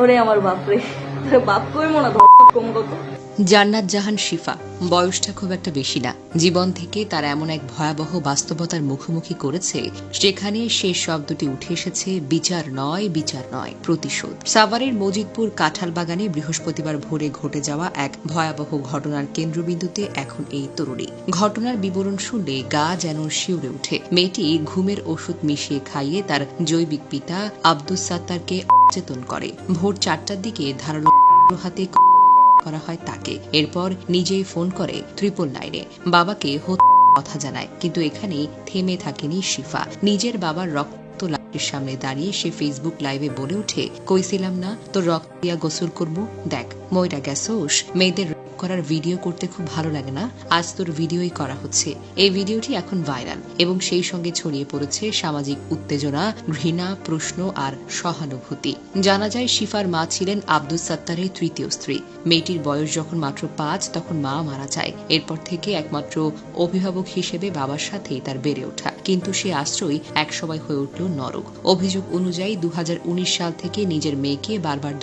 ওরে আমার বাপরে, বাপ কইমো না কম কত। জান্নাত জাহান শিফা বয়সটা খুব একটা বেশি না। জীবন থেকে তার এমন এক ভয়াবহ বাস্তবতার মুখোমুখি করেছে সেখানে শেষ শব্দটি উঠে এসেছে বিচার নয়, বিচার নয়, প্রতিশোধ। সাভারের মজিদপুর কাঁঠাল বাগানে বৃহস্পতিবার ভোরে ঘটে যাওয়া এক ভয়াবহ ঘটনার কেন্দ্রবিন্দুতে এখন এই তরুণী। ঘটনার বিবরণ শুনলে গা যেন শিউরে ওঠে। মেয়েটি ঘুমের ওষুধ মিশিয়ে খাইয়ে তার জৈবিক পিতা আব্দুস সাত্তারকে অচেতন করে। ভোর 4টার দিকে ধারালো হাতে করা হয় তাকে। এরপর নিজেই ফোন করে 999-এ বাবাকে কথা জানায়। কিন্তু এখানেই থেমে থাকেনি শিফা। নিজের বাবার রক্ত লাশের সামনে দাঁড়িয়ে সে ফেসবুক লাইভে বলে ওঠে, কইছিলাম না তোর রক্ত দিয়া গোসল করবো, দেখ মইরা গেছোস। মেয়েদের করার ভিডিও করতে খুব ভালো লাগে না, আজ তোর ভিডিওই করা হচ্ছে। এই ভিডিওটি এখন ভাইরাল এবং সেই সঙ্গে ছড়িয়ে পড়েছে সামাজিক উত্তেজনা, ঘৃণা, প্রশ্ন আর সহানুভূতি। জানা যায় শিফার মা ছিলেন আব্দুস সাত্তারের তৃতীয় স্ত্রী। মেয়েটির বয়স যখন মাত্র 5 তখন মা মারা যায়। এরপর থেকে একমাত্র অভিভাবক হিসেবে বাবার সাথেই তার বেড়ে ওঠা। কিন্তু সে আশ্রয় একসময় হয়ে উঠল নরক। অভিযোগ অনুযায়ী 2019 সাল থেকে নিজের মেয়েকে বারবার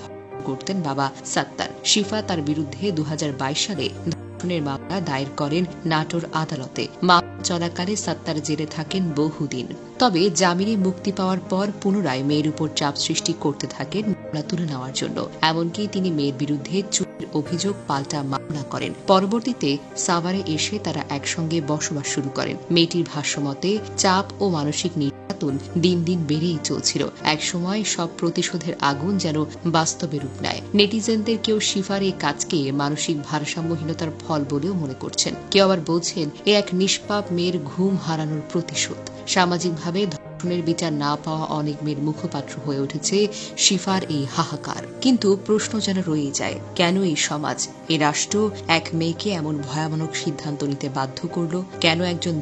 করতেন বাবা সাত্তার। শিফা তার বিরুদ্ধে 2022 সালে ধর্ষণের মামলা দায়ের করেন নাটোর আদালতে। মামলা চলাকালে সাত্তার জেলে থাকেন বহুদিন। তবে জামিনে মুক্তি পাওয়ার পর পুনরায় মেয়ের উপর চাপ সৃষ্টি করতে থাকেন মামলা তুলে নেওয়ার জন্য। এমনকি তিনি মেয়ের বিরুদ্ধে চুরির অভিযোগ পাল্টা মামলা করেন। পরবর্তীতে সাভারে এসে তারা একসঙ্গে বসবাস শুরু করেন। মেয়েটির ভাষ্যমতে চাপ ও মানসিক দিন দিন বেড়েই চলছিল। একসময় সব প্রতিশোধের আগুন যেন বাস্তবে রূপ নেয়। নেটিজেনদের কেউ শিফার এই কাজকে মানসিক ভারসাম্যহীনতার ফল বলেও মনে করছেন। কেউ আবার বলছেন এ এক নিষ্পাপ মেয়ের ঘুম হারানোর প্রতিশোধ। সামাজিকভাবে ধর্ষণের বিচার না পাওয়া অনেক মেয়ের মুখপাত্র হয়ে উঠেছে শিফার এই হাহাকার। কিন্তু প্রশ্ন যেন রয়ে যায়, কেন এই সমাজ, এই রাষ্ট্র এক মেয়েকে এমন ভয়ানক সিদ্ধান্ত নিতে বাধ্য করল? কেন একজন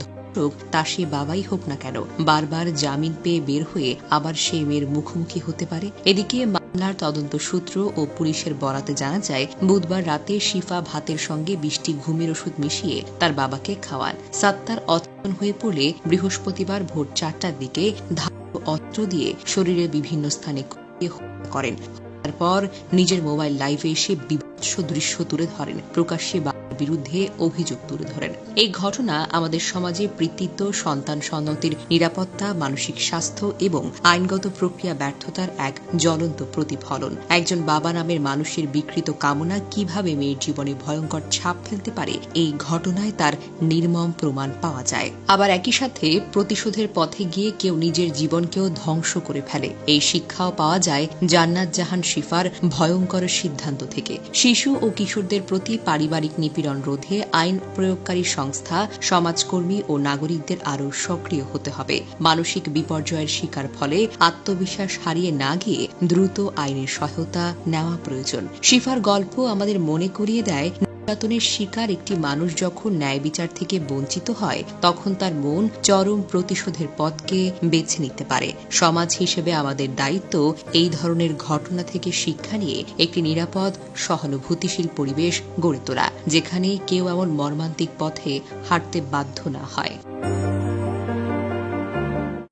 তা সে বাবাই হোক না কেন বারবার জামিন পেয়ে বের হয়ে আবার সেই মেয়ের মুখোমুখি হতে পারে? এদিকে মামলার তদন্ত সূত্র ও পুলিশের বরাতে জানা যায়, বুধবার রাতে শিফা ভাতের সঙ্গে 20টি ঘুমের ওষুধ মিশিয়ে তার বাবাকে খাওয়ান। সাত্তার অচেতন হয়ে পড়লে বৃহস্পতিবার ভোর 4টার দিকে ধারালো অস্ত্র দিয়ে শরীরের বিভিন্ন স্থানে হত্যা করেন। তারপর নিজের মোবাইল লাইভে এসে বিভৎস দৃশ্য তুলে ধরেন, প্রকাশ্যে বিরুদ্ধে অভিযোগ তুলে ধরেন। এই ঘটনা আমাদের সমাজে পিতৃত্ব, সন্তান সন্ততির নিরাপত্তা, মানসিক স্বাস্থ্য এবং আইনগত প্রক্রিয়া ব্যর্থতার এক জ্বলন্ত প্রতিফলন। একজন বাবা নামের মানুষের বিকৃত কামনা কিভাবে মেয়ের জীবনে ভয়ঙ্কর ছাপ ফেলতে পারে, এই ঘটনায় তার নির্মম প্রমাণ পাওয়া যায়। আবার একই সাথে প্রতিশোধের পথে গিয়ে কেউ নিজের জীবনকেও ধ্বংস করে ফেলে। এই শিক্ষাও পাওয়া যায় জান্নাত জাহান শিফার ভয়ঙ্কর সিদ্ধান্ত থেকে। শিশু ও কিশোরদের প্রতি পারিবারিক নিপীড়ন রোধে আইন প্রয়োগকারী সংস্থা, সমাজকর্মী ও নাগরিকদের আরও সক্রিয় হতে হবে। মানসিক বিপর্যয়ের শিকার ফলে আত্মবিশ্বাস হারিয়ে না গিয়ে দ্রুত আইনের সহায়তা নেওয়া প্রয়োজন। শিফার গল্প আমাদের মনে করিয়ে দেয়, নির্যাতনের শিকার একটি মানুষ যখন ন্যায় বিচার থেকে বঞ্চিত হয় তখন তার মন চরম প্রতিশোধের পথকে বেছে নিতে পারে। সমাজ হিসেবে আমাদের দায়িত্ব এই ধরনের ঘটনা থেকে শিক্ষা নিয়ে একটি নিরাপদ, সহানুভূতিশীল পরিবেশ গড়ে তোলা, যেখানে কেউ এমন মর্মান্তিক পথে হাঁটতে বাধ্য না হয়।